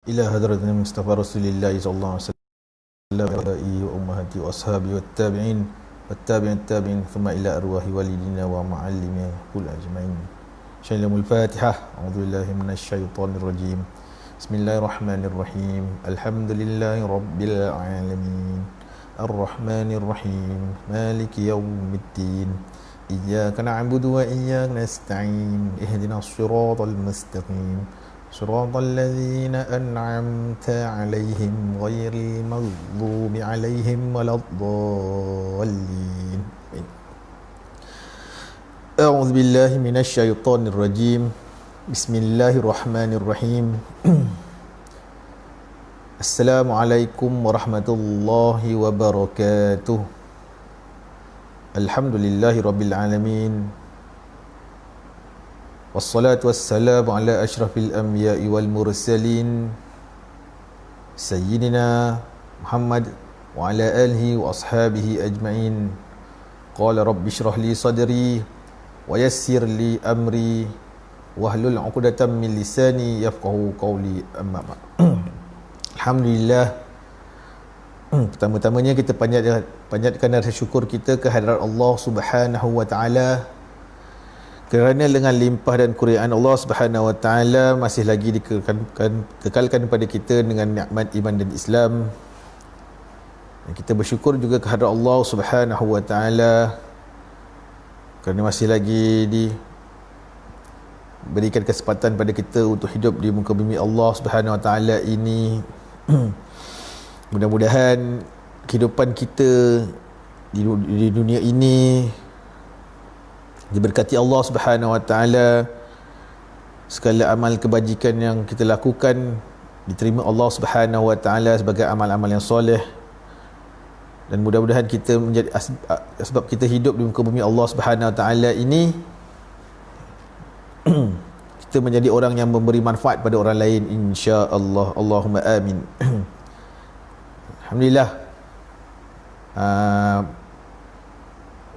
إلى حضرة المصطفى رسول الله صلى الله عليه وسلم وآبائه وأمهاته وأصحابه والتابعين التابعين ثم إلى أرواح والدينا ومعلمنا كل أجمعين. شلم الفاتحة. أعوذ بالله من الشيطان الرجيم. بسم الله الرحمن الرحيم. الحمد لله رب العالمين الرحمن الرحيم مالك يوم الدين إياك نعبد وإياك نستعين اهدنا الصراط المستقيم صراط الذين أنعمت عليهم غير المغضوب عليهم ولا الضالين. أعوذ بالله من الشيطان الرجيم. بسم الله الرحمن الرحيم. السلام عليكم ورحمة الله وبركاته. الحمد لله رب العالمين والصلاة والسلام على أشرف الأنبياء والمرسلين سيدنا محمد وعلى آله وأصحابه أجمعين. قال رب اشرح لي صدري ويسر لي أمري واحلل عقدة من لساني يفقهوا قولي. أما بعد. Alhamdulillah. Pertama-tamanya kita panjatkan rasa syukur kita ke hadirat Allah Subhanahu wa taala kerana dengan limpah dan kurniaan Allah Subhanahu wa taala masih lagi dikekalkan kepada kita dengan nikmat iman dan Islam. Dan kita bersyukur juga ke hadirat Allah Subhanahu wa taala kerana masih lagi diberikan kesempatan pada kita untuk hidup di muka bumi Allah Subhanahu wa taala ini. Mudah-mudahan kehidupan kita di dunia ini diberkati Allah Subhanahu wa taala. Segala amal kebajikan yang kita lakukan diterima Allah Subhanahu wa taala sebagai amal-amal yang soleh. Dan mudah-mudahan kita menjadi sebab kita hidup di muka bumi Allah Subhanahu wa taala ini kita menjadi orang yang memberi manfaat pada orang lain, insya-Allah. Allahumma amin. Alhamdulillah.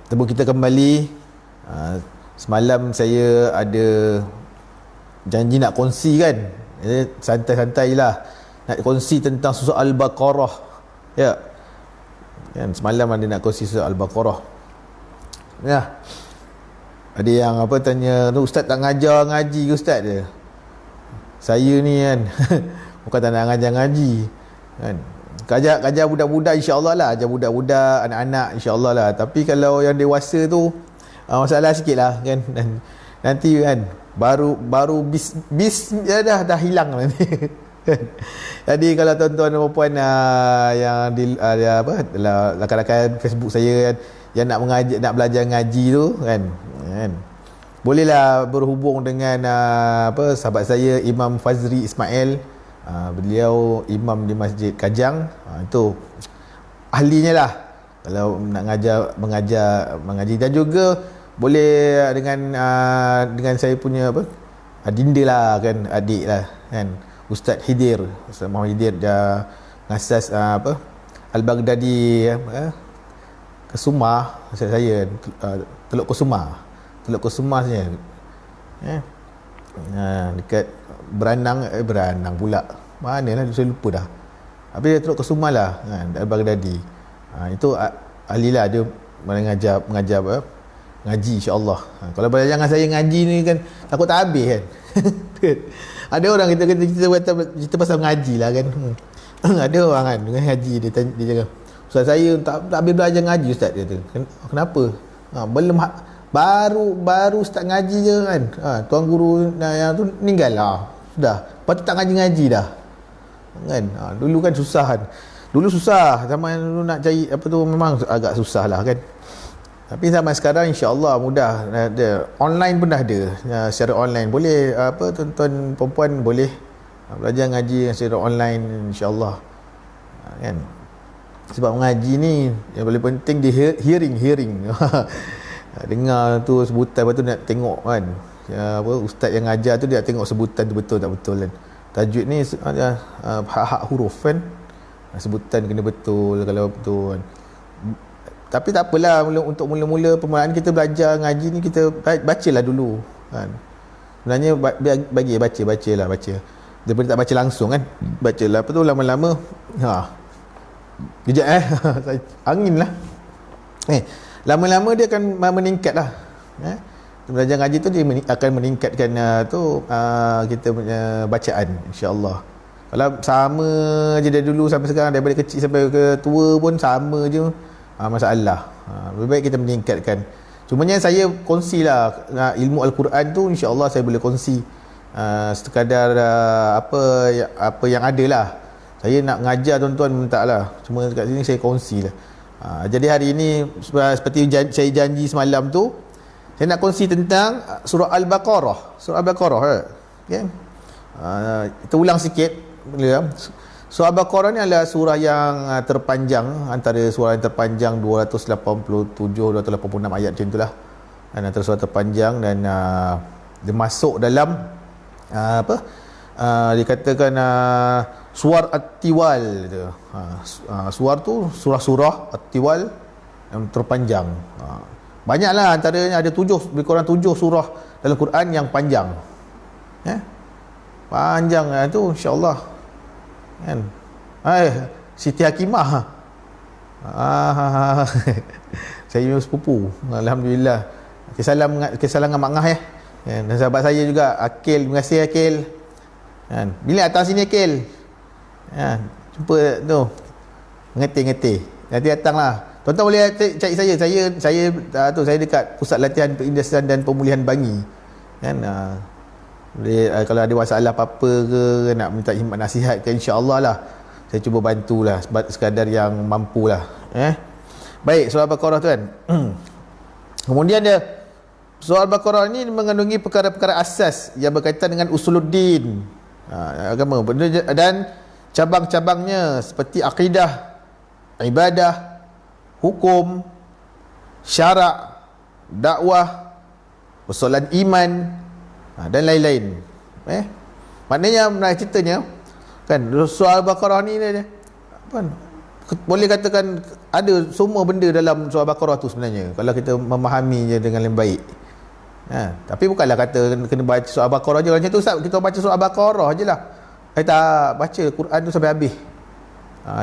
Temu kita kembali. Semalam saya ada janji nak kongsi kan. Santai-santai lah nak kongsi tentang surah Al-Baqarah. Ya. Kan semalam ada nak kongsi surah Al-Baqarah. Ya. Ada yang tanya, ustaz tak ngajar ngaji ke ustaz dia? Saya ni kan bukan tak nak ngajar ngaji kan. Kajar budak-budak insya-Allah lah, ajar budak-budak, anak-anak insya-Allah lah. Tapi kalau yang dewasa tu masalah sikit lah kan. Dan nanti kan baru bis dah hilang nanti. Jadi kalau tuan-tuan dan puan yang di rakan-rakan Facebook saya kan, yang nak belajar ngaji tu kan, bolehlah berhubung dengan sahabat saya Imam Fazri Ismail. Beliau imam di Masjid Kajang. Itu ahlinya lah kalau nak mengaji. Dan juga boleh dengan saya punya adinda lah kan, adik lah kan, Ustaz Hidir, Ustaz Muhammad Hidir, dia mengasas Al-Baghdadi Kesumah, saya Teluk Kesumah saja. Dekat Beranang pula. Mana lah saya lupa dah. Habis dia Teluk Kesumah lah kan, Al-Baghdadi. Itu ahli lah, dia mengajar ngaji insya-Allah. Kalau belajar dengan saya ngaji ni kan takut tak habis kan. Ada orang kita cerita pasal ngaji lah kan. Ada orang kan dengan ngaji dia cakap, ustaz saya tak habis belajar ngaji ustaz, dia kata. Kenapa? Belum baru start ngaji je kan. Tuan guru yang tu meninggal lah. Sudah. Lepas tu tak ngaji dah. Kan? Dulu kan susah kan. Dulu susah. Zaman dulu nak cari memang agak susah lah kan. Tapi zaman sekarang insya-Allah mudah. Ada online pun dah ada. Secara online boleh tuan-tuan perempuan boleh belajar ngaji secara online insya-Allah. Kan? Sebab mengaji ni yang paling penting di hearing. Dengar tu sebutan, lepas tu nak tengok kan. Ustaz yang ngajar tu dia nak tengok sebutan tu betul tak betul kan. Tajwid ni hak-hak huruf kan. Sebutan kena betul kalau betul kan. Tapi tak apalah, untuk mula-mula permulaan kita belajar ngaji ni, kita bacalah dulu kan. Sebenarnya bagi baca. daripada tak baca langsung kan. Baca lah, apa tu lama-lama kejap angin lah. Lama-lama dia akan meningkat lah. Belajar ngaji tu dia akan meningkatkan kita punya bacaan, insya-Allah. Kalau sama je dari dulu sampai sekarang, daripada kecil sampai ke tua pun sama je, masalah. Lebih baik kita meningkatkan. Cumanya saya kongsilah ilmu Al-Quran tu, insya-Allah saya boleh kongsi sekadar apa yang ada lah. Saya nak ngajar tuan-tuan tak lah, cuma kat sini saya kongsi lah. Jadi hari ini seperti saya janji semalam tu, saya nak kongsi tentang surah Al-Baqarah. Surah Al-Baqarah, okay? Kita ulang sikit. Surah Al-Baqarah ni adalah surah yang terpanjang, antara surah yang terpanjang, 287-286 ayat macam itulah. Dan antara surah terpanjang, dan dia masuk dalam dikatakan suar At-Tiwal tu. Suar tu surah-surah At-Tiwal yang terpanjang. Banyaklah, antaranya ada lebih kurang 7 surah dalam Quran yang panjang. Panjang tu, insya-Allah. Kan? Siti Hakimah. Saya punya sepupu. Alhamdulillah. Kesalam dengan Mak Ngah ya. Dan sahabat saya juga, Akil. Terima kasih Akil. Bila datang sini Akil? Jumpa tu. Ngetih-ngetih. Nanti datanglah. Tuan-tuan boleh cari saya. Saya dekat Pusat Latihan Perindustrian dan Pemulihan Bangi. Kan? Boleh, kalau ada masalah apa-apa ke, nak minta khidmat nasihat ke, insya-Allah lah saya cuba bantulah sekadar yang mampulah. Baik, surah Al-Baqarah tu kan. Kemudian dia surah Al-Baqarah ni mengandungi perkara-perkara asas yang berkaitan dengan usuluddin, agama, dan cabang-cabangnya seperti akidah, ibadah, hukum, syarak, dakwah, persoalan iman, dan lain-lain. Maknanya ceritanya kan, surah Al-Baqarah ni kan, boleh katakan ada semua benda dalam surah Al-Baqarah tu sebenarnya, kalau kita memahaminya dengan lebih baik. Tapi bukanlah kata kena baca surah Al-Baqarah je. Macam tu Ustaz, kita baca surah Al-Baqarah je lah. Tak baca Quran tu sampai habis.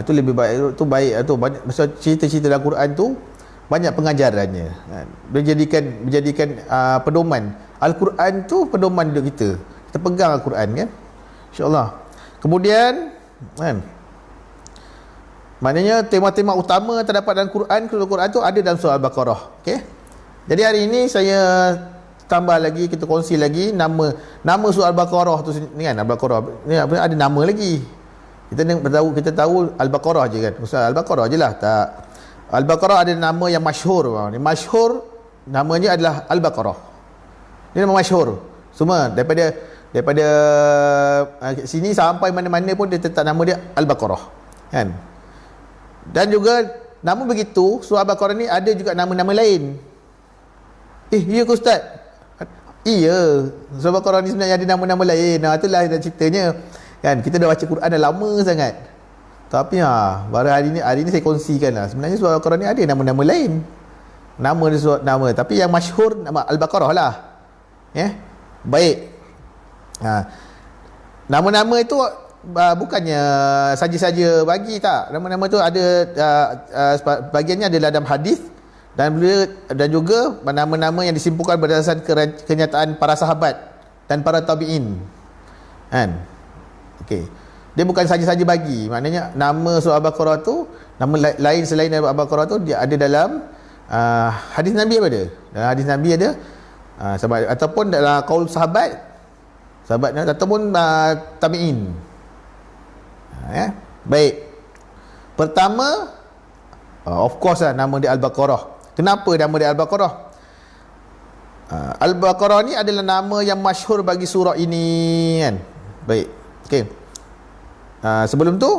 Itu lebih baik. Tu baik tu, banyak cerita-cerita dalam Quran tu banyak pengajarannya. Menjadikan pedoman. Al-Quran tu pedoman hidup kita. Kita pegang Al-Quran kan, insya-Allah. Kemudian kan, maknanya tema-tema utama terdapat dalam Quran tu ada dalam surah Al-Baqarah. Okey. Jadi hari ini saya tambah lagi, kita kongsi lagi nama surah Al-Baqarah tu ni kan. Al-Baqarah ni ada nama lagi. Kita tahu Al-Baqarah je kan. Surah Al-Baqarah je lah. Tak. Al-Baqarah ada nama yang masyhur. Masyhur namanya adalah Al-Baqarah. Ini nama masyhur. Semua daripada sini sampai mana-mana pun dia tetap nama dia Al-Baqarah. Kan? Dan juga namun begitu, surah Al-Baqarah ni ada juga nama-nama lain. Ya ke Ustaz? Iya, surah Al-Baqarah ni sebenarnya ada nama-nama lain. Itulah ceritanya. Kan, kita dah baca Quran dah lama sangat. Tapi baru hari ni saya kongsikan lah. Sebenarnya surah Al-Baqarah ni ada nama-nama lain. Nama dia nama, tapi yang masyhur nama Al-Baqarah lah. Baik. Nama-nama itu bukannya saja-saja bagi, tak. Nama-nama tu ada bagiannya adalah dalam hadis, dan juga nama-nama yang disimpulkan berdasarkan kenyataan para sahabat dan para tabi'in. Kan? Okey. Dia bukan saja-saja bagi. Maknanya nama surah Al-Baqarah tu, nama lain selain Al-Baqarah tu dia ada dalam hadis Nabi ada. Dalam hadis Nabi ada sahabat, ataupun dalam qaul sahabat ataupun tabi'in. Baik. Pertama, of course lah, nama dia Al-Baqarah. Kenapa nama dia Al-Baqarah? Al-Baqarah ni adalah nama yang masyhur bagi surah ini kan. Baik. Okey. Sebelum tu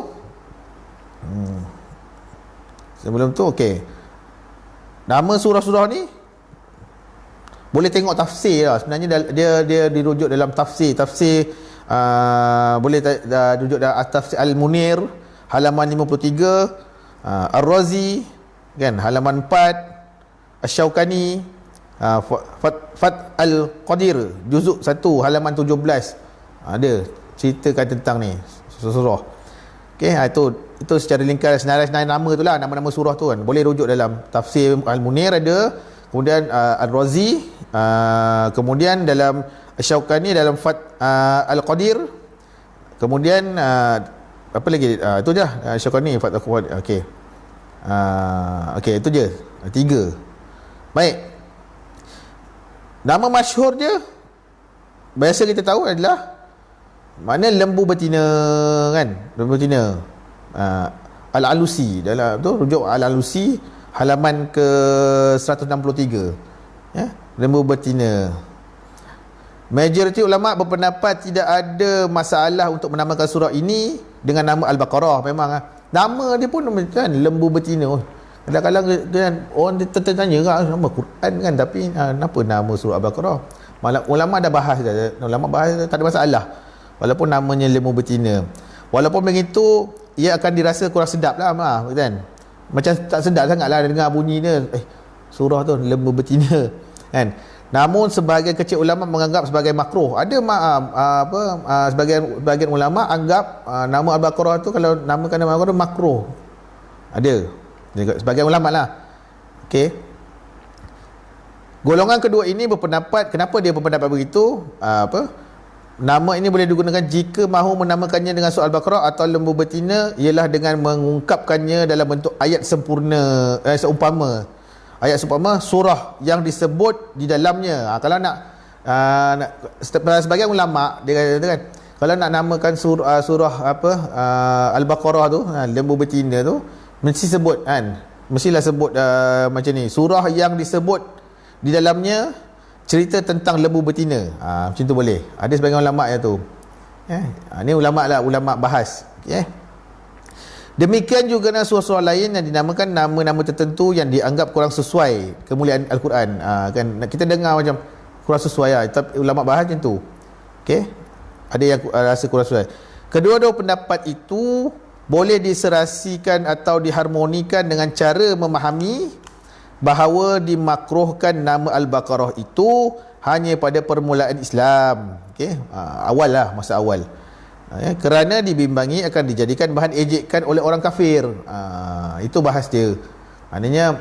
okey. Nama surah-surah ni boleh tengok tafsir lah. Sebenarnya dia dirujuk dalam tafsir boleh rujuk dalam tafsir Al-Munir halaman 53, Ar-Razi kan halaman 4, Asy-Syaukani Fat Al-Qadir juzuk 1 halaman 17. Ada ceritakan tentang ni surah. Okey, itu secara ringkas senarai nama tu lah, nama-nama surah tu kan. Boleh rujuk dalam tafsir Al-Munir ada, kemudian Al-Razi, kemudian dalam Syaukani dalam Al-Qadir, kemudian apa lagi, itu je Syaukani Al-Qadir. Okey. Okey, itu je 3. Baik. Nama masyhur dia biasa kita tahu adalah mana lembu betina kan, lembu betina. Al-Alusi, dalam tu rujuk Al-Alusi halaman ke 163 ya, lembu betina. Majoriti ulama berpendapat tidak ada masalah untuk menamakan surah ini dengan nama Al-Baqarah. Memang nama dia pun kan lembu betina. Kadang-kadang kan orang tertanya kan nama Quran kan, tapi kenapa nama surah Al-Baqarah? Malah ulama dah bahas dah. Ulama bahas tak ada masalah walaupun namanya lembu betina. Walaupun begitu ia akan dirasa kurang sedap lah kan. Macam tak sedap sangat lah dengar bunyi dia, surah tu lembu betina kan. Namun sebahagian kecil ulama menganggap sebagai makruh. Ada sebagian ulama anggap nama Al-Baqarah tu, kalau namakan nama Al-Baqarah makruh. Ada sebagian ulama lah. Okey. Golongan kedua ini berpendapat, kenapa dia berpendapat begitu? Nama ini boleh digunakan jika mahu menamakannya dengan surah Al-Baqarah atau lembu betina ialah dengan mengungkapkannya dalam bentuk ayat sempurna, seumpama ayat seumpama surah yang disebut di dalamnya. Kalau nak sebagian ulama dia kata kan, kalau nak namakan surah Al-Baqarah tu, lembu betina tu, mesti sebut kan, mestilah sebut macam ni, surah yang disebut di dalamnya cerita tentang lembu betina. Macam tu boleh. Ada sebagian ulama yang tu. Ni ulama lah, ulama bahas. Okay. Demikian juga dengan surah-surah lain yang dinamakan nama-nama tertentu yang dianggap kurang sesuai kemuliaan Al-Quran. Kan kita dengar macam kurang sesuai lah. Tapi ulama bahas macam tu. Okay. Ada yang rasa kurang sesuai. Kedua-dua pendapat itu boleh diserasikan atau diharmonikan dengan cara memahami bahawa dimakruhkan nama Al-Baqarah itu hanya pada permulaan Islam. Okey, awal lah, masa awal. Kerana dibimbangi akan dijadikan bahan ejekan oleh orang kafir. Itu bahas dia. Maknanya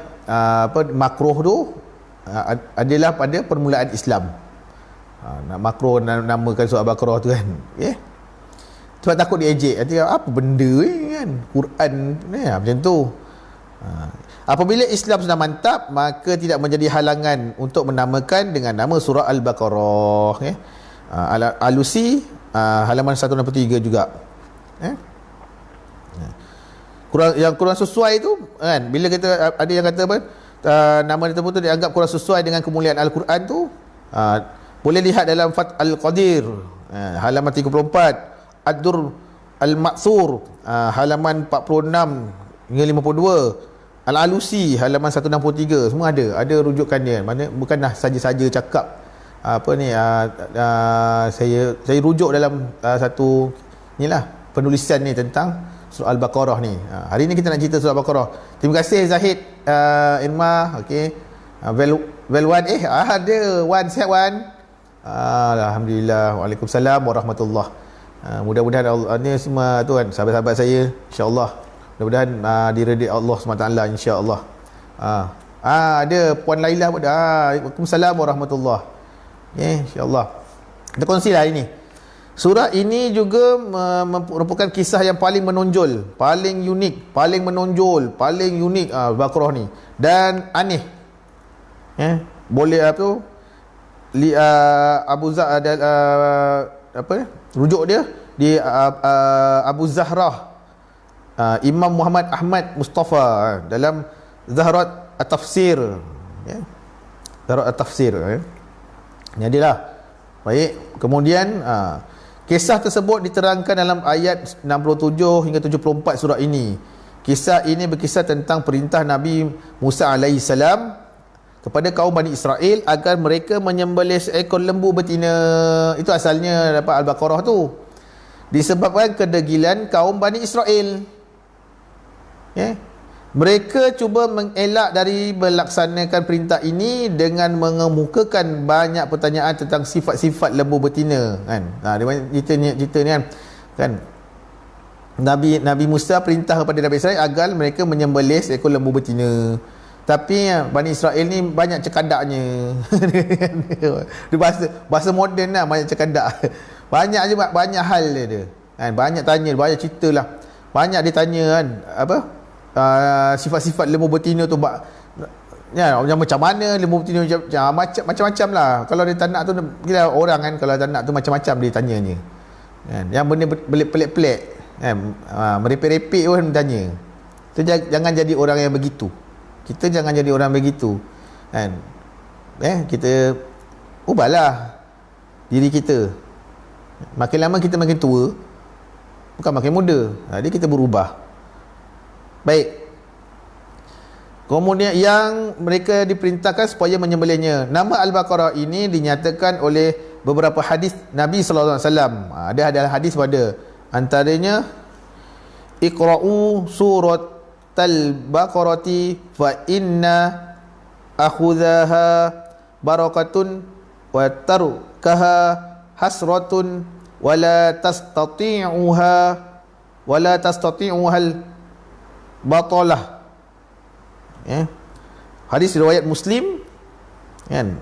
makruh tu adalah pada permulaan Islam. Nak makruh namakan surah Al-Baqarah tu kan. Okey. Sebab takut diejek. Nanti apa benda ni kan? Quran ni macam tu. Apabila Islam sudah mantap, maka tidak menjadi halangan untuk menamakan dengan nama surah Al-Baqarah. Al-Alusi halaman 163 juga. Yang kurang sesuai tu kan, bila kita ada yang kata apa, nama tersebut tu dianggap kurang sesuai dengan kemuliaan Al-Quran tu, boleh lihat dalam Fath Al-Qadir halaman 34, Ad-Dur Al-Ma'thur halaman 46 hingga 52, Al-Alusi halaman 163, semua ada rujukan dia. Mana bukanlah saja-saja cakap saya rujuk dalam satu inilah penulisan ni tentang surah Al-Baqarah ni. Hari ni kita nak cerita surah Al-Baqarah. Terima kasih Zahid Irma. Okey. Wan ada Wan, sihat Wan? Alhamdulillah. Waalaikumsalam warahmatullahi. Mudah-mudahan Allah ni semua tu kan sahabat-sahabat saya, insya-Allah. Mudah-mudahan diredai Allah SWT, insya-Allah. Ada Puan Laila pun ada. Waalaikumsalam warahmatullahi. Insya-Allah. Kita kongsilah ini. Surah ini juga merupakan kisah yang paling menonjol, paling unik, paling menonjol, paling unik Al-Baqarah ni, dan aneh. Boleh apa? Abu rujuk dia di Abu Zahrah Imam Muhammad Ahmad Mustafa dalam Zahrat At-Tafsir. Zahrat At-Tafsir. Jadilah. Baik, kemudian kisah tersebut diterangkan dalam ayat 67 hingga 74 surah ini. Kisah ini berkisah tentang perintah Nabi Musa AS kepada kaum Bani Israel agar mereka menyembelih seekor lembu betina. Itu asalnya dapat Al-Baqarah tu. Disebabkan kedegilan kaum Bani Israel. Mereka cuba mengelak dari melaksanakan perintah ini dengan mengemukakan banyak pertanyaan tentang sifat-sifat lembu betina kan. Dia banyak cerita ni kan. Nabi Musa perintah kepada Nabi Israel agar mereka menyembelih seekor lembu betina. Tapi Bani Israel ni banyak cekadaknya. Dia bahasa moden lah, banyak cekadak. Banyak hal dia kan. Banyak tanya, banyak cerita lah. Banyak dia tanya kan, sifat-sifat lembu betina tu macam mana lembu betina macam-macam lah. Kalau dia tak nak tu, kita orang kan, kalau tak nak tu macam-macam dia tanyanya kan. Yang benda pelik-pelik kan, merepek-repek pun tanya. Tu jangan jadi orang yang begitu. Kita jangan jadi orang begitu kan. Kita ubahlah diri kita. Makin lama kita makin tua, bukan makin muda. Jadi kita berubah. Baik. Kemudian yang mereka diperintahkan supaya menyembelihnya. Nama Al-Baqarah ini dinyatakan oleh beberapa hadis Nabi sallallahu alaihi wasallam. Ada adalah hadis pada antaranya Iqra'u suratal Baqarati fa inna akhudhaha barakatun wa tarkaha hasratun wala tastati'uhal batalah. Hadis riwayat Muslim kan,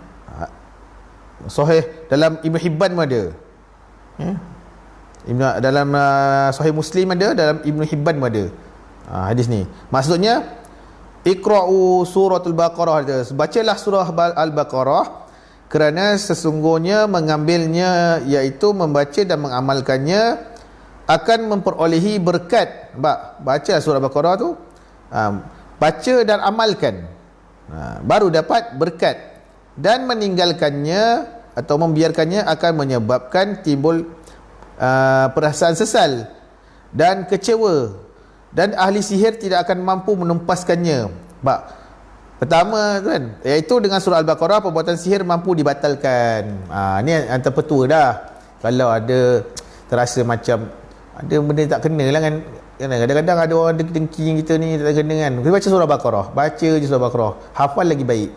sahih dalam Ibn Hibban ada, dalam sahih Muslim ada, dalam Ibn Hibban ada. Hadis ni maksudnya Iqra'u suratul Baqarah, bacalah surah Al-Baqarah, kerana sesungguhnya mengambilnya iaitu membaca dan mengamalkannya akan memperolehi berkat. Baca surah Al-Baqarah tu, baca dan amalkan, baru dapat berkat. Dan meninggalkannya atau membiarkannya akan menyebabkan timbul perasaan sesal dan kecewa, dan ahli sihir tidak akan mampu menempaskannya. Pertama tu kan, iaitu dengan surah Al-Baqarah perbuatan sihir mampu dibatalkan. Ni yang terpetua dah. Kalau ada terasa macam ada benda tak kena lah kan. Kadang-kadang ada orang dengki kita ni tak kena kan. Kita baca surah Al-Baqarah, baca je surah Al-Baqarah, hafal lagi baik.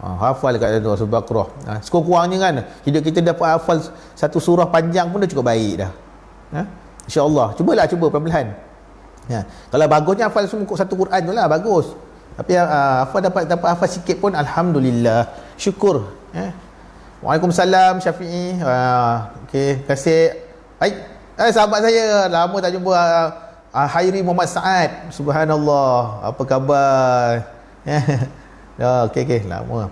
Hafal kat surah Al-Baqarah. Sekurang-kurangnya kan hidup kita dapat hafal satu surah panjang pun dah cukup baik dah. InsyaAllah. Cuba perlahan-lahan. Kalau bagusnya hafal semua satu Quran tu lah, bagus. Tapi dapat hafal sikit pun alhamdulillah, syukur. Waalaikumsalam Syafi'i. Okey, kasih. Sahabat saya lama tak jumpa, Hairi Muhammad Saad. Subhanallah, apa khabar? Okey, lama.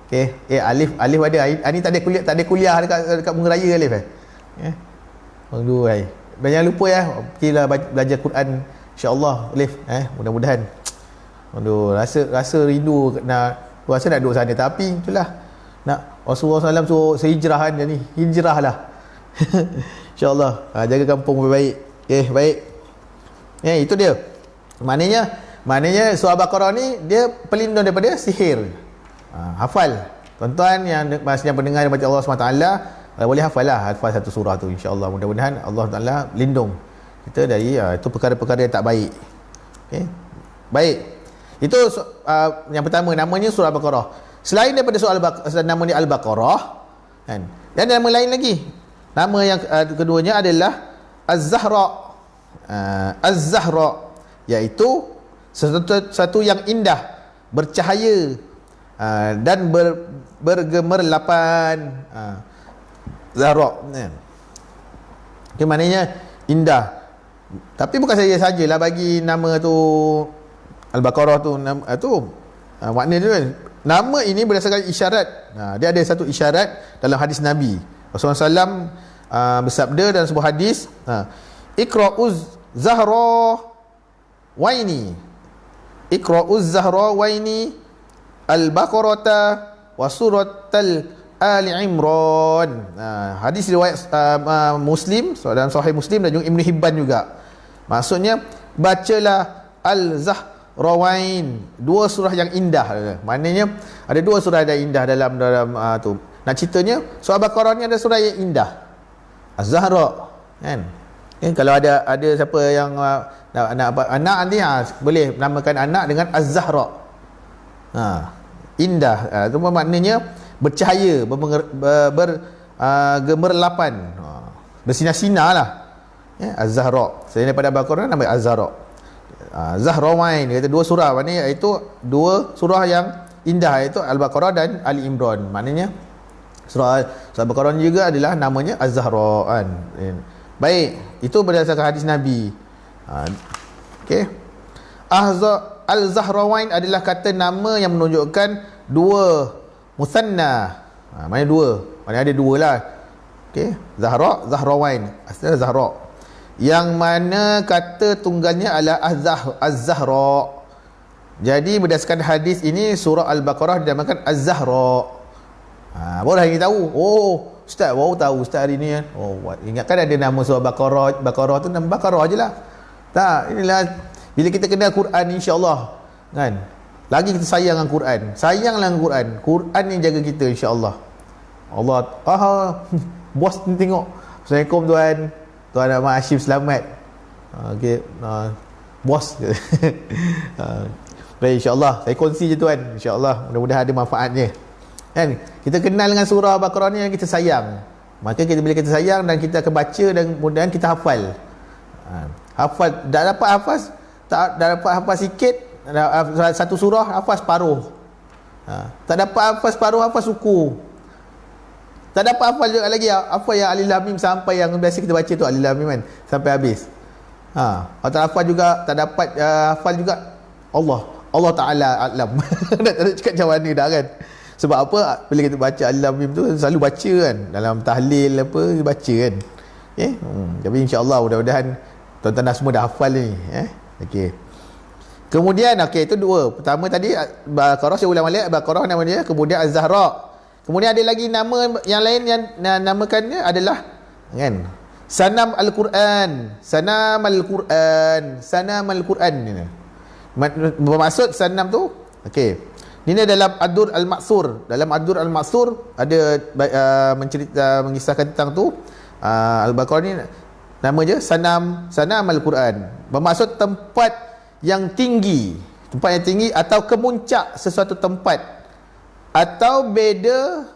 Okey, Alif ada. Ini tak ada kuliah dekat Bunga Raya Alif Aduh, jangan lupa kita belajar Quran insya-Allah Alif. Mudah-mudahan. Aduh, rasa rindu rasa nak duduk sana, tapi itulah nak Rasulullah SAW suruh sehijrah kan, ni hijrah lah. InsyaAllah. Jaga kampung baik. Baik. Itu dia. Maknanya surah Baqarah ni dia pelindung daripada sihir. Hafal. Tuan-tuan yang pendengar yang baca Allah SWT, boleh hafal satu surah tu, insya-Allah. Mudah-mudahan Allah Taala lindung kita dari itu perkara-perkara yang tak baik. Baik. Itu yang pertama, namanya surah Al-Baqarah. Selain daripada nama ni Al-Baqarah kan, dan nama lain lagi. Nama yang keduanya adalah Az-Zahra. Az-Zahra iaitu satu yang indah, bercahaya, dan bergemerlapan. Zahra kan, maknanya indah. Tapi bukan sajalah bagi nama tu Al-Baqarah tu, makna dia kan. Nama ini berdasarkan isyarat. Dia ada satu isyarat dalam hadis Nabi Rasulullah SAW bersabda dalam sebuah hadis, Iqra'uz Zahra waini, Iqra'uz Zahra waini Al-Baqarata wa suratal Ali Imran. Hadis riwayat Muslim, dalam Sahih Muslim dan juga Ibn Hibban juga. Maksudnya bacalah Al-Zahrawain, dua surah yang indah. Maknanya ada dua surah yang indah dalam tu. Nak ceritanya surah Baqarah ni ada surah yang indah, Az-Zahra kan. Kalau ada siapa yang nak apa anak nanti boleh namakan anak dengan Az-Zahra. Indah. Itu maknanya bercahaya, gemerlapan. Bersinar-sinar lah. Az-Zahra. Selain daripada Al-Baqarah nama Az-Zahra. Zahrawain kata dua surah, maknanya itu dua surah yang indah, iaitu Al-Baqarah dan Ali Imran. Maknanya surah Al-Baqarah ni juga adalah namanya Az-Zahra kan. Baik, itu berdasarkan hadis Nabi. Okey. Al-Zahrawain adalah kata nama yang menunjukkan dua musanna. Maknanya dua. Maknanya ada dua lah. Okey, Zahra, Zahrawain. Asalnya Zahra. Yang mana kata tunggalnya adalah Az-Zahra. Jadi berdasarkan hadis ini surah Al-Baqarah dinamakan Az-Zahra. Baru hari ni tahu. Oh, Ustaz baru tahu Ustaz hari ni kan. Oh, ingatkan ada nama surah Baqarah tu nama Baqarah je lah. Tak, inilah bila kita kenal Quran insya-Allah kan. Lagi kita sayang dengan Quran. Sayanglah dengan Quran. Quran yang jaga kita insya-Allah. Allah bos ni tengok. Assalamualaikum tuan. Tuan Ahmad Hashim selamat. Okey, bos. Baik, insya-Allah saya kongsi je tuan. Insya-Allah mudah-mudahan ada manfaatnya. Kan? Kita kenal dengan surah Al-Baqarah ni yang kita sayang. Maka bila kita sayang dan kita akan baca dan mudah-mudahan kita hafal. Hafal tak dapat hafal sikit, satu surah hafal separuh. Tak dapat hafal separuh, hafal suku. Tak dapat hafal juga lagi apa yang Alif Lam Mim sampai yang biasa kita baca tu Alif Lam Mim kan sampai habis. Kalau tak hafal juga, tak dapat hafal juga, Allah Ta'ala alam. Tak ada cakap macam mana dah kan. Sebab apa? Bila kita baca Alif Lam Mim tu selalu baca kan, dalam tahlil apa baca kan. Okay? Tapi insya-Allah mudah-mudahan tuan-tuan semua dah hafal ni. Okey. Kemudian itu dua. Pertama tadi Baqarah, saya ulang balik, Baqarah nama dia, kemudian Az-Zahra. Kemudian ada lagi nama yang lain yang namakannya adalah kan Sanam Al-Quran. Sanam Al-Quran. Sanam Al-Quran ni. Bermaksud Sanam tu okey. Ini dalam Ad-Dur Al-Maksur. Dalam Ad-Dur Al-Maksur ada mengisahkan tentang tu. Al-Baqarah ni nama je Sanam Al-Quran. Bermaksud tempat yang tinggi. Tempat yang tinggi atau kemuncak sesuatu tempat, atau beda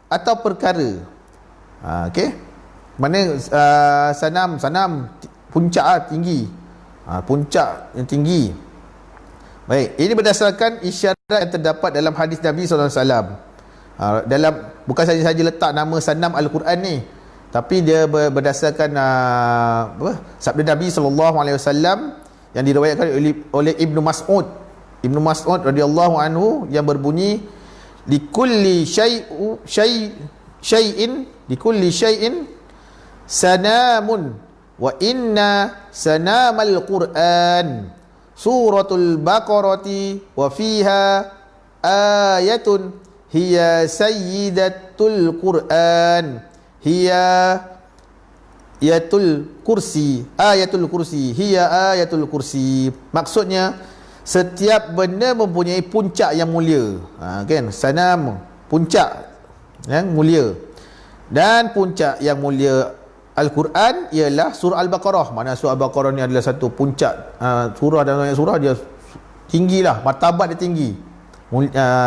atau perkara. Okey. Mana sanam puncak tinggi. Puncak yang tinggi. Baik, ini berdasarkan isyarat yang terdapat dalam hadis Nabi SAW. Dalam bukan saja letak nama Sanam Al-Quran ni, tapi dia berdasarkan sabda Nabi SAW yang diriwayatkan oleh Ibnu Mas'ud. Ibnu Mas'ud radhiyallahu anhu yang berbunyi likulli syai'in sanamun wa inna sanamal Qur'an suratul Baqarati wa fiha ayatun hiya sayyidatul Qur'an hiya ayatul kursi hiya ayatul kursi. Maksudnya setiap benda mempunyai puncak yang mulia. Kan? Sanam, puncak yang mulia. Dan puncak yang mulia Al-Quran ialah surah Al-Baqarah. Mana surah Al-Baqarah ni adalah satu puncak surah, dan surah dia tinggilah, martabat dia tinggi.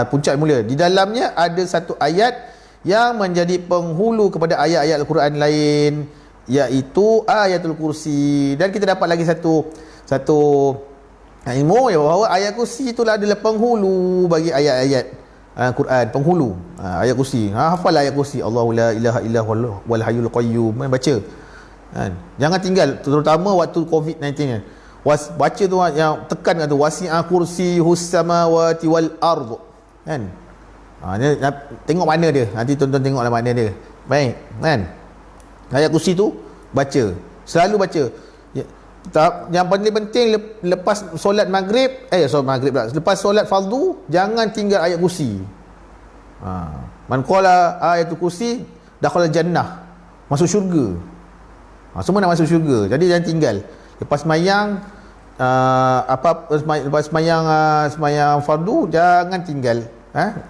Puncak mulia. Di dalamnya ada satu ayat yang menjadi penghulu kepada ayat-ayat Al-Quran lain, iaitu ayatul kursi. Dan kita dapat lagi satu ilmu bahawa ayat kursi itulah adalah penghulu bagi ayat-ayat Quran, penghulu ayat kursi. Hafal ayat kursi, Allahu la ilaha illa wal hayyul qayyum, baca kan. Jangan tinggal, terutama waktu COVID-19 ni. Baca tu yang tekan tu wasi'a kursiyus samawati wal ard kan. Tengok mana dia, nanti tonton tengoklah mana dia. Baik kan. Ayat kursi tu baca, selalu baca. Yang paling penting lepas solat maghrib, lepas solat fardu jangan tinggal ayat kursi. Man qala ayatul kursi dakhala jannah, masuk syurga. Semua nak masuk syurga. Jadi jangan tinggal. Lepas sembahyang lepas sembahyang fardu jangan tinggal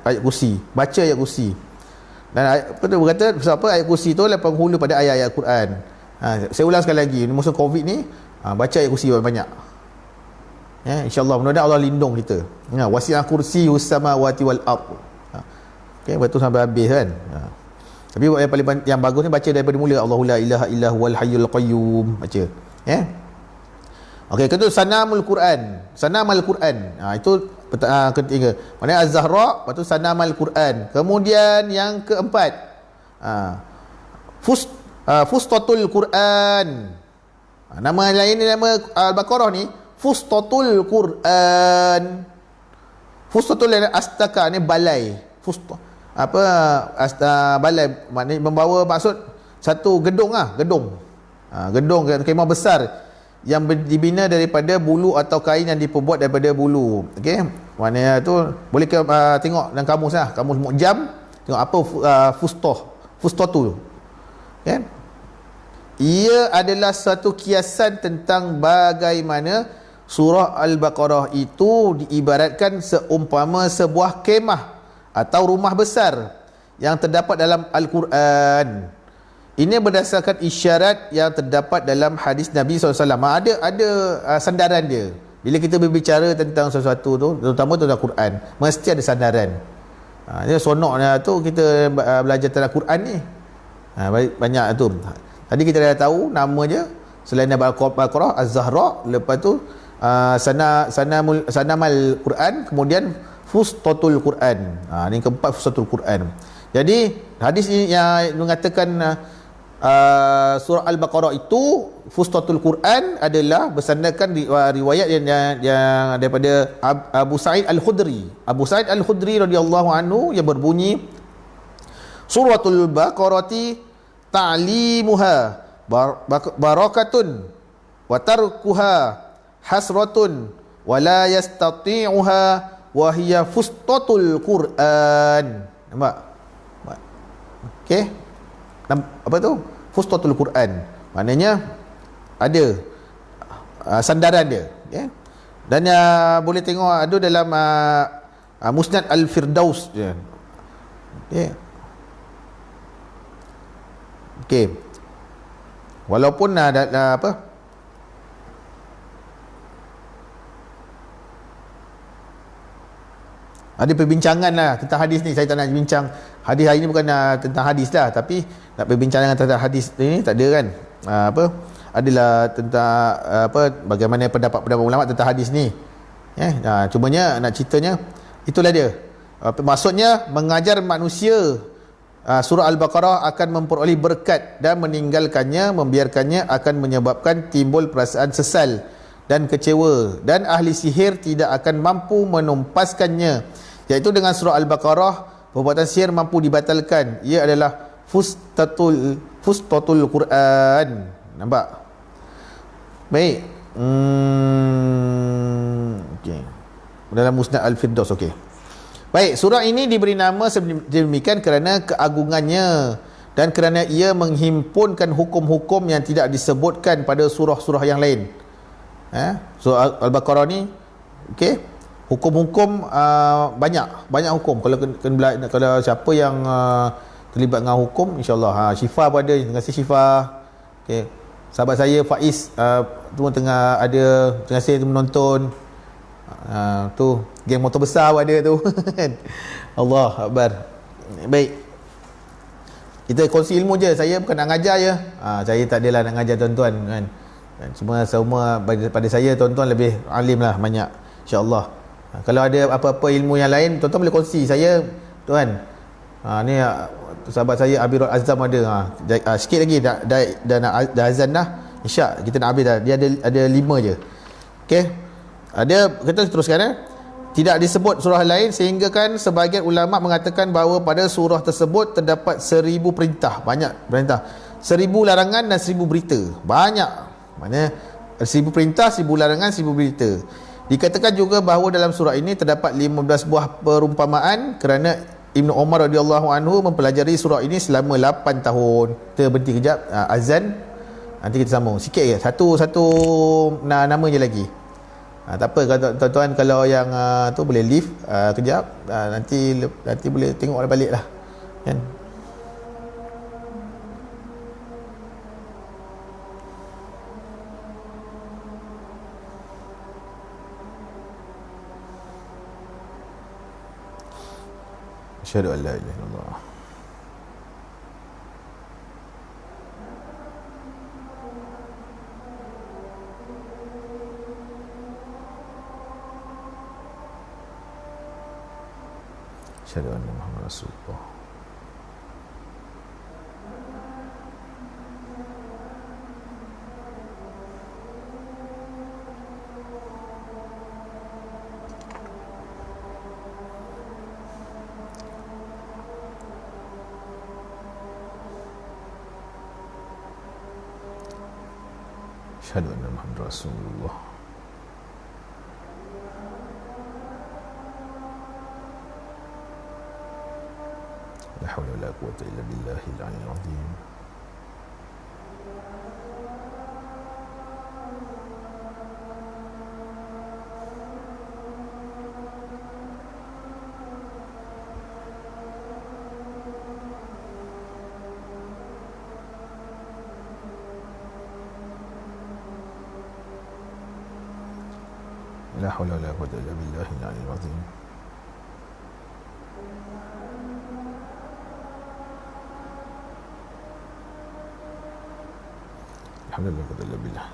ayat kursi. Baca ayat kursi. Dan berkata sebab apa ayat kursi tu adalah penghulu pada ayat-ayat Quran. Saya ulang sekali lagi, musim Covid ni, baca ayat kursi banyak. InsyaAllah, mudah-mudahan Allah lindung kita. Wasi'ah kursi samawati wal ard. Okey, betul sampai habis kan. Tapi yang paling yang bagus ni baca daripada mula, Allahu la ilaha illa huwal hayyul qayyum, baca. Okey, kedua sanamul Quran. Sanamal Quran. Itu ketiga. Maknanya Az-Zahra, lepas tu sanamal Quran. Kemudian yang keempat, Fustatul Quran. Nama lain ni, nama Al-Baqarah ni Fustatul Quran. Fustatul astaka ni balai. Balai maknanya membawa maksud satu gedung gedung. Gedung kemah besar yang dibina daripada bulu atau kain yang diperbuat daripada bulu. Okey, maknanya tu boleh tengok dalam kamus kamus Mu'jam, tengok apa fustatul. Kan? Ia adalah satu kiasan tentang bagaimana surah Al-Baqarah itu diibaratkan seumpama sebuah kemah atau rumah besar yang terdapat dalam Al-Quran. Ini berdasarkan isyarat yang terdapat dalam hadis Nabi SAW. Ada sandaran dia. Bila kita berbicara tentang sesuatu tu, terutama tentang Quran, mesti ada sandaran. Ini sonoknya tu kita belajar tentang Quran ni. Banyak tu. Tadi kita dah tahu nama je. Selain Al-Baqarah, Az-Zahra, lepas tu Sanamal Quran, kemudian Fustatul Quran. Ini keempat, Fustatul Quran. Jadi hadis ini yang mengatakan surah Al-Baqarah itu Fustatul Quran adalah bersandarkan riwayat yang daripada Abu Sa'id Al-Khudri. Abu Sa'id Al-Khudri radhiyallahu anhu yang berbunyi, Suratul Baqarati ta'limuha barakatun wa tarkuha hasratun wa la yastati'uha wa hiya fustatul Quran. Nampak? Okey. Apa tu? Fustatul Quran. Maknanya ada sandaran dia, okay? Dan boleh tengok ada dalam Musnad Al-Firdaus dia. Okey. Walaupun ada apa? Ada perbincangan lah tentang hadis ni. Saya tak nak bincang hadis hari ni, bukan tentang hadis lah, tapi nak perbincangan tentang hadis ni tak ada kan. Adalah tentang bagaimana pendapat ulama tentang hadis ni. Cumanya nak ceritanya itulah dia. Maksudnya mengajar manusia surah Al-Baqarah akan memperoleh berkat, dan meninggalkannya, membiarkannya akan menyebabkan timbul perasaan sesal dan kecewa, dan ahli sihir tidak akan mampu menumpaskannya. Iaitu dengan surah Al-Baqarah, perbuatan sihir mampu dibatalkan. Ia adalah Fustatul Quran. Nampak? Baik. Okay. Dalam Musnad Al-Firdaus. Okey. Baik, surah ini diberi nama sedemikian kerana keagungannya dan kerana ia menghimpunkan hukum-hukum yang tidak disebutkan pada surah-surah yang lain. Surah Al-Baqarah ni, okey, hukum-hukum banyak hukum. Kalau siapa yang terlibat dengan hukum, insya-Allah syifa pada, terima kasih Syifa. Okey, sahabat saya Faiz tu tengah saya menonton tu geng motor besar ada tu. Allah Akbar. Baik, kita kongsi ilmu je. Saya bukan nak ngajar je. Saya tak adalah nak ngajar tuan-tuan kan. Semua pada saya tuan-tuan lebih alim lah banyak, insya-Allah. Kalau ada apa-apa ilmu yang lain, tuan-tuan boleh kongsi saya tuan. Ni sahabat saya Abirul Azam ada. Sikit lagi dah azan dah. Isyak kita nak habis dah. Dia ada 5 je. Okey. Kita teruskan Tidak disebut surah lain, sehingga kan sebahagian ulama mengatakan bahawa pada surah tersebut terdapat 1000 perintah. Banyak perintah. 1000 larangan dan 1000 berita. Banyak. Maknanya 1000 perintah, 1000 larangan, 1000 berita. Dikatakan juga bahawa dalam surah ini terdapat 15 buah perumpamaan kerana Ibnu Umar radhiyallahu anhu mempelajari surah ini selama 8 tahun. Kita berhenti kejap, azan. Nanti kita sambung sikit je. Satu nama je lagi. Tak apa tuan-tuan, kalau yang tu boleh leave kejap. Nanti boleh tengok balik lah. Kan? Asyhadu an la ilaha illallah. Asyhadu anna Muhammadar Rasulullah. Asyhadu anna Muhammadar Rasulullah. La haula wala quwwata illa billahil aliyyil azim. La haula wala quwwata illa billahil aliyyil azim. Alhamdulillah wa la billah.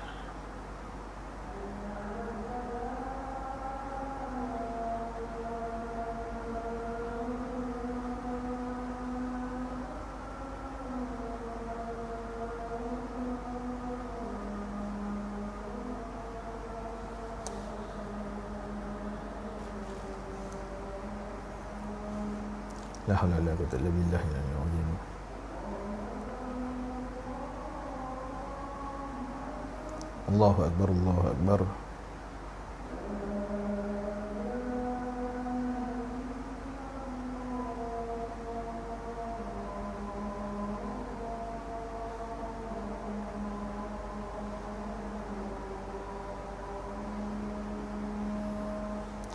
La haula wala quwwata illa billahi al-aliyyil azim. Allahu akbar, Allahu akbar.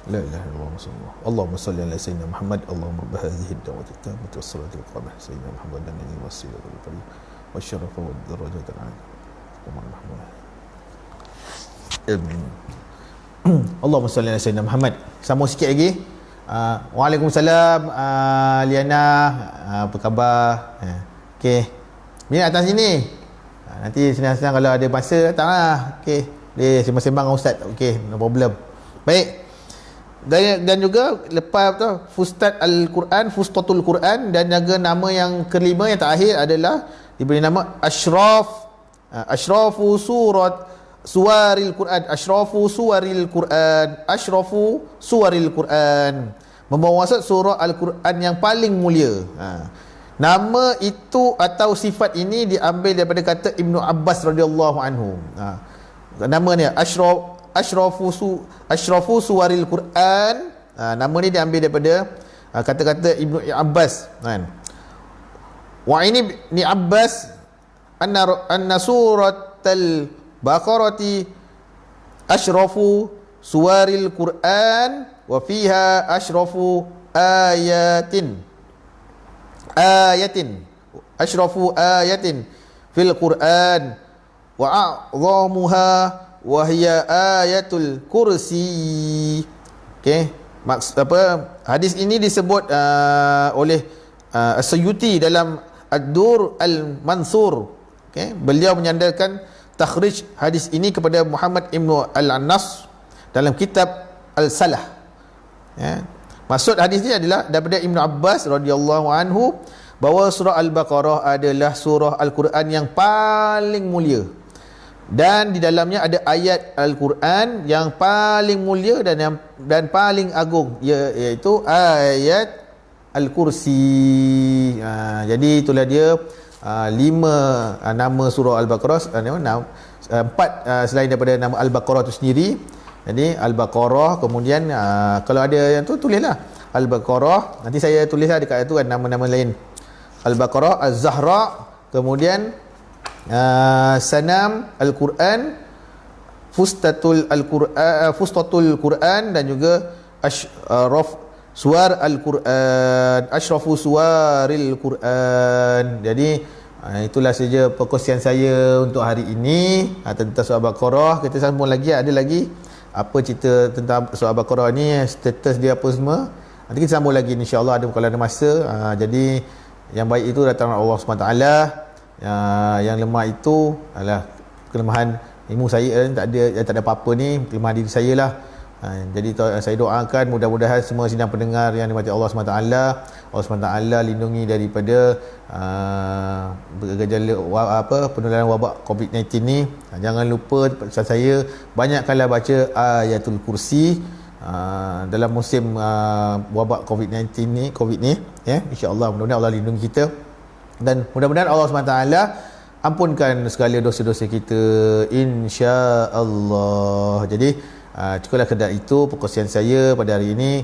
La ilaha illallah Rasulullah. Allahumma salli ala sayyidina Muhammad. Allahumma rabb hadhihi ad-da'wati at-tammati was-salati al-qamah sayyidina Muhammad dan nabi wasilatu al-fadil wasyarafa wa darajat al-'aliyah. Amin. Allahumma salli ala sayyidina Muhammad. Sambung sikit lagi. Waalaikumsalam Liana, apa khabar? Okey. Ni datang sini. Nanti senang-senang kalau ada masa datanglah. Okey. Boleh sembang-sembang dengan ustaz. Okey, no problem. Baik. Dan juga lepas tu Fustat Al-Quran, Fustatul Quran, dan juga nama yang kelima yang terakhir adalah diberi nama Ashrafu Suwaril Quran. Ashrafu Suwaril Quran. Membawa maksud surah Al-Quran yang paling mulia. Nama itu atau sifat ini diambil daripada kata Ibnu Abbas radhiyallahu anhu. Nama ni Ashrafu Suwaril Quran. Nama ni diambil daripada kata-kata Ibnu Abbas kan. Wa ini ni Abbas anna suratal Baqarati Ashrafu Suwaril Quran wa fiha ashrafu ayatin ashrafu ayatin fil Quran wa a'zamuha wa hiya ayatul kursi. Okey, hadis ini disebut oleh As-Suyuti dalam Ad-Dur Al-Mansur. Okey, beliau menyandarkan takhrij hadis ini kepada Muhammad Ibn Al-Nas dalam kitab Al-Salah. Ya. Maksud hadis ini adalah daripada Ibn Abbas radhiyallahu anhu bahawa surah Al-Baqarah adalah surah Al-Quran yang paling mulia. Dan di dalamnya ada ayat Al-Quran yang paling mulia dan paling agung, iaitu ayat Al-Kursi. Jadi itulah dia 5 nama surah Al-Baqarah, 4 selain daripada nama Al-Baqarah itu sendiri. Jadi Al-Baqarah, kemudian kalau ada yang tu tulislah Al-Baqarah, nanti saya tulislah dekat itu kan nama-nama lain. Al-Baqarah, Az-Zahra, kemudian Sanam Al-Quran, Fustatul Quran, dan juga Suwar Al-Quran, Ashrafu Suwaril Quran. Jadi itulah saja perkongsian saya untuk hari ini tentang surah Al-Baqarah. Kita sambung lagi, ada lagi apa cerita tentang surah Al-Baqarah ni, status dia apa semua. Nanti kita sambung lagi insya-Allah ada kalau ada masa. Jadi yang baik itu datang dari Allah SWT. Yang lemah itu adalah kelemahan ilmu saya, tak ada apa-apa ni, kelemahan diri saya lah. Jadi saya doakan mudah-mudahan semua sidang pendengar yang dimati Allah SWT, Allah SWT lindungi daripada gejala penularan wabak COVID-19 ni. Jangan lupa pesan saya, banyakkanlah baca ayatul kursi dalam musim wabak COVID-19 ni, COVID ni, ya, insya-Allah mudah-mudahan Allah lindungi kita dan mudah-mudahan Allah SWT ampunkan segala dosa-dosa kita insya-Allah. Jadi cukuplah kedar itu perkongsian saya pada hari ini.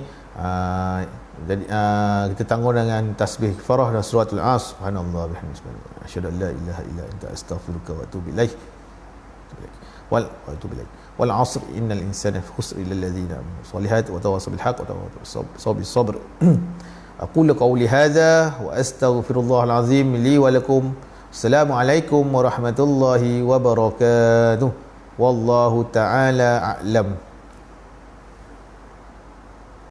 Jadi kita tanggung dengan tasbih farah dan suratul as. Subhanallah bihamdihi asyhadu an la ilaha illa anta astaghfiruka wa atubu ilaik. Wal atubu ilaik. Wal 'asr innal insana fi khusr illa alladhina amanu shalihat wa tawassaw bil haqq wa tawassaw bis sabr. Aqulu qawli hadha wa astaghfirullahal azim li wa lakum. Assalamualaikum warahmatullahi wabarakatuh. Wallahu ta'ala a'lam.